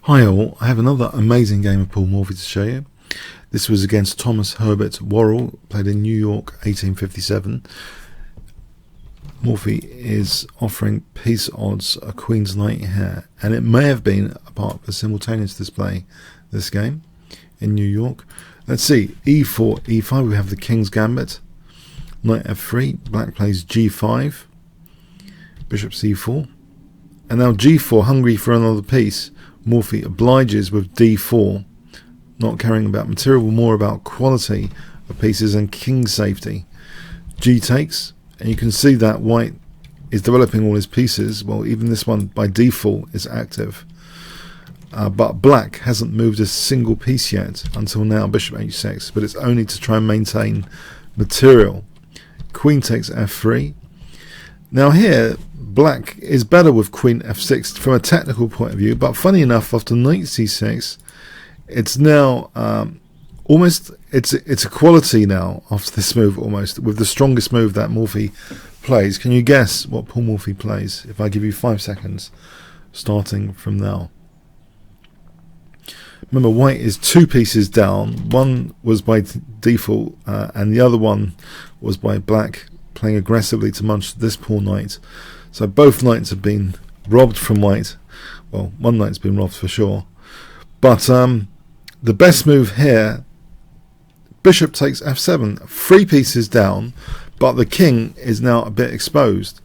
Hi all, I have another amazing game of Paul Morphy to show you. This was against Thomas Herbert Worrall, played in New York 1857. Morphy is offering piece odds a Queen's Knight here, and it may have been a part of a simultaneous display this game in New York. Let's see, e4, e5, we have the King's Gambit, Knight f3, Black plays g5, Bishop c4, and now g4, hungry for another piece. Morphy obliges with d4, not caring about material, more about quality of pieces and king safety. G takes, and you can see that white is developing all his pieces. Well, even this one by default is active, but black hasn't moved a single piece yet until now. Bishop h6, but it's only to try and maintain material. Queen takes f3. Now here, black is better with Queen f6 from a technical point of view, but funny enough, after Knight c6, it's now almost it's equality now after this move, almost with the strongest move that Morphy plays. Can you guess what Paul Morphy plays if I give you 5 seconds starting from now? Remember, white is 2 pieces down. One was by default and the other one was by black playing aggressively to munch this poor knight. So both knights have been robbed from white. Well, one knight's been robbed for sure. But the best move here, bishop takes f7, 3 pieces down, but the king is now a bit exposed.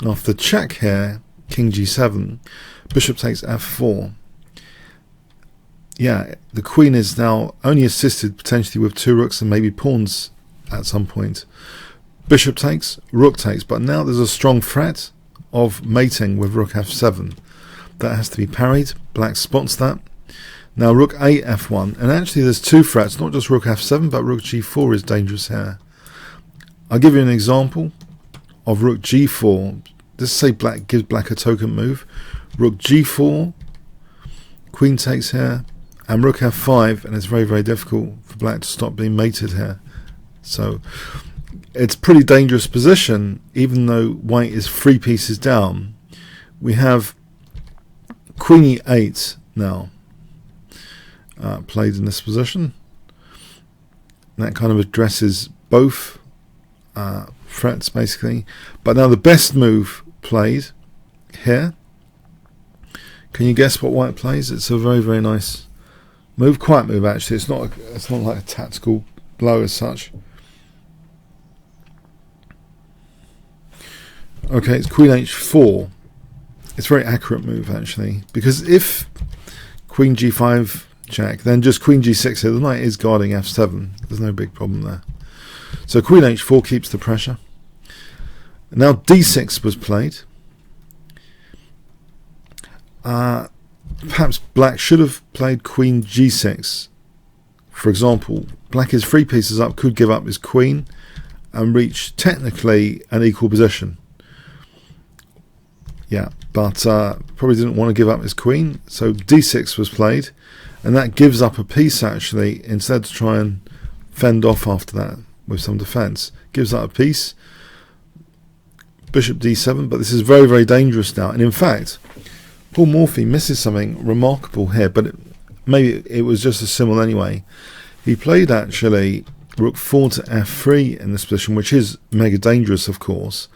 After check here, king g7, bishop takes f4. Yeah, the queen is now only assisted potentially with 2 rooks and maybe pawns at some point. Bishop takes, rook takes, but now there's a strong threat of mating with rook f7. That has to be parried. Black spots that. Now rook a f1, and actually there's 2 threats, not just rook f7, but rook g4 is dangerous here. I'll give you an example of rook g4. Let's say black gives black a token move. Rook g4, queen takes here, and rook f5, and it's very, very difficult for black to stop being mated here. So it's a pretty dangerous position, even though white is 3 pieces down. We have queen e8 now played in this position. And that kind of addresses both threats basically. But now the best move played here. Can you guess what white plays? It's a very, very nice move, quiet move actually. It's not like a tactical blow as such. Okay, it's queen h4. It's a very accurate move actually, because if queen g5 check, then just queen g6 here. The knight is guarding f7. There's no big problem there. So queen h4 keeps the pressure. Now d6 was played. Perhaps black should have played queen g6. For example, black is 3 pieces up, could give up his queen and reach technically an equal position. Yeah, but probably didn't want to give up his queen, so d6 was played, and that gives up a piece actually, instead to try and fend off after that with some defense. Gives up a piece. Bishop d7, but this is very, very dangerous now, and in fact Paul Morphy misses something remarkable here, but maybe it was just a symbol anyway. He played actually rook 4 to f3 in this position, which is mega dangerous of course,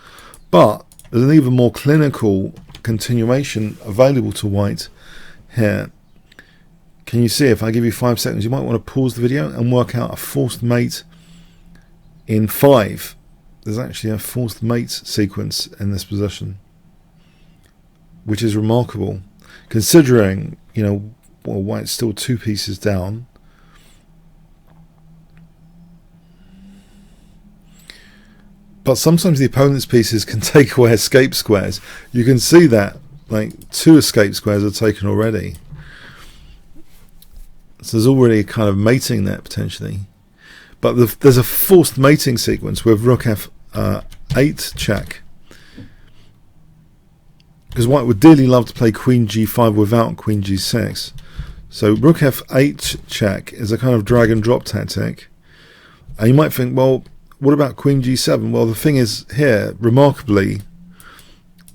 but there's an even more clinical continuation available to white here. Can you see? If I give you 5 seconds, you might want to pause the video and work out a forced mate in 5. There's actually a forced mate sequence in this position, which is remarkable considering, you know, well, white's still 2 pieces down. But sometimes the opponent's pieces can take away escape squares. You can see that like 2 escape squares are taken already. So there's already a kind of mating there potentially. But there's a forced mating sequence with rook f8 check. Because white would dearly love to play queen g5 without queen g6. So rook f8 check is a kind of drag and drop tactic. And you might think, well, what about queen g7? Well, the thing is here, remarkably,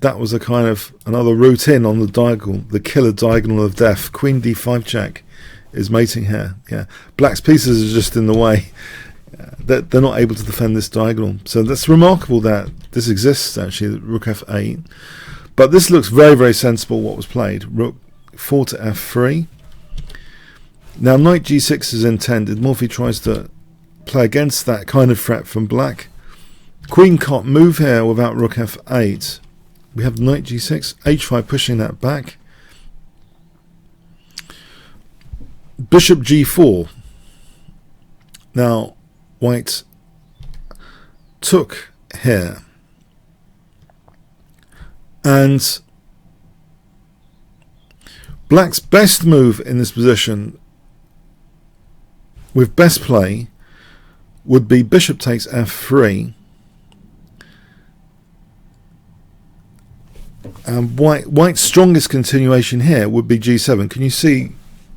that was a kind of another route in on the diagonal, the killer diagonal of death. Queen d5 check is mating here. Yeah, black's pieces are just in the way. They're not able to defend this diagonal. So that's remarkable that this exists, actually, rook f8. But this looks very, very sensible what was played. Rook 4 to f3. Now knight g6 is intended. Morphy tries to play against that kind of threat from black. Queen can't move here without rook f8. We have knight g6, h5 pushing that back. Bishop g4. Now white took here, and black's best move in this position with best play would be bishop takes f3, and white's strongest continuation here would be g7. Can you see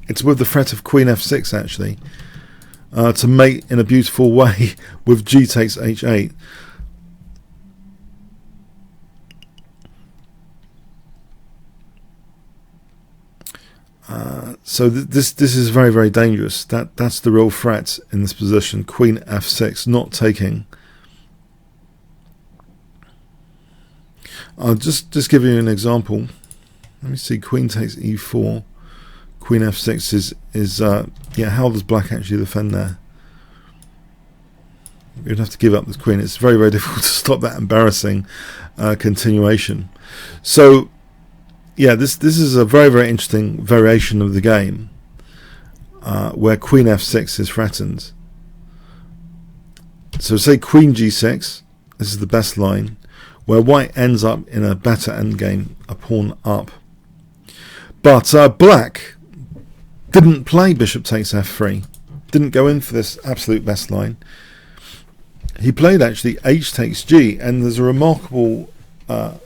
it's with the threat of queen f6 actually, to mate in a beautiful way with g takes h8. So this is very, very dangerous. That's the real threat in this position. Queen f6, not taking. I'll just give you an example. Let me see. Queen takes e4. Queen f6 is yeah. How does black actually defend there? You'd have to give up this queen. It's very, very difficult to stop that embarrassing continuation. So yeah, this is a very, very interesting variation of the game where queen f6 is threatened. So say queen g6. This is the best line where white ends up in a better endgame, a pawn up. But black didn't play bishop takes f3, didn't go in for this absolute best line. He played actually h takes g, and there's a remarkable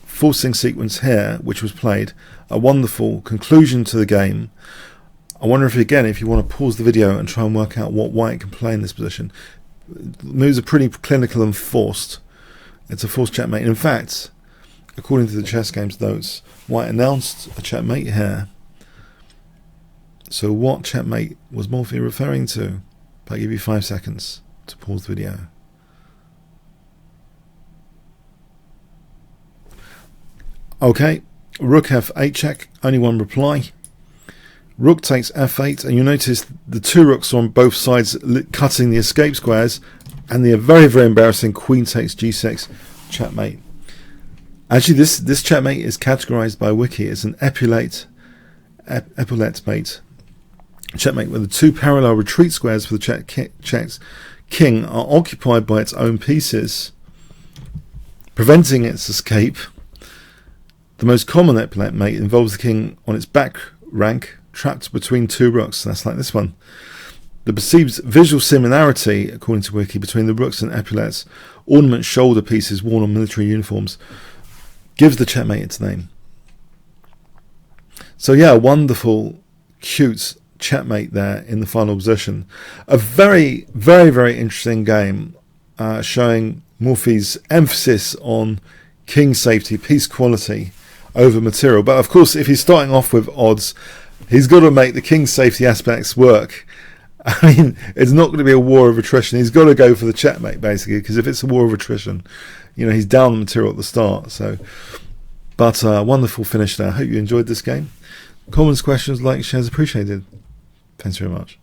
forcing sequence here which was played, a wonderful conclusion to the game. I wonder if you want to pause the video and try and work out what white can play in this position. Moves are pretty clinical and forced. It's a forced checkmate. In fact, according to the chess games notes, white announced a checkmate here. So what checkmate was Morphy referring to? I'll give you 5 seconds to pause the video. Okay, rook f8 check, only one reply. Rook takes f8, and you notice the two rooks are on both sides cutting the escape squares, and the very, very embarrassing queen takes g6 checkmate. Actually, this checkmate is categorized by Wiki as an epaulette mate checkmate, where the two parallel retreat squares for the checked king are occupied by its own pieces, preventing its escape. The most common epaulette mate involves the king on its back rank, trapped between two rooks. That's like this one. The perceived visual similarity, according to Wiki, between the rooks and epaulettes, ornament shoulder pieces worn on military uniforms, gives the checkmate its name. So yeah, wonderful, cute checkmate there in the final position. A very, very, very interesting game, showing Morphy's emphasis on king safety, piece quality over material. But of course, if he's starting off with odds, he's got to make the king safety aspects work. I mean, it's not going to be a war of attrition. He's got to go for the checkmate, basically, because if it's a war of attrition, you know, he's down the material at the start. So, but wonderful finish there. I hope you enjoyed this game. Comments, questions, likes, shares appreciated. Thanks very much.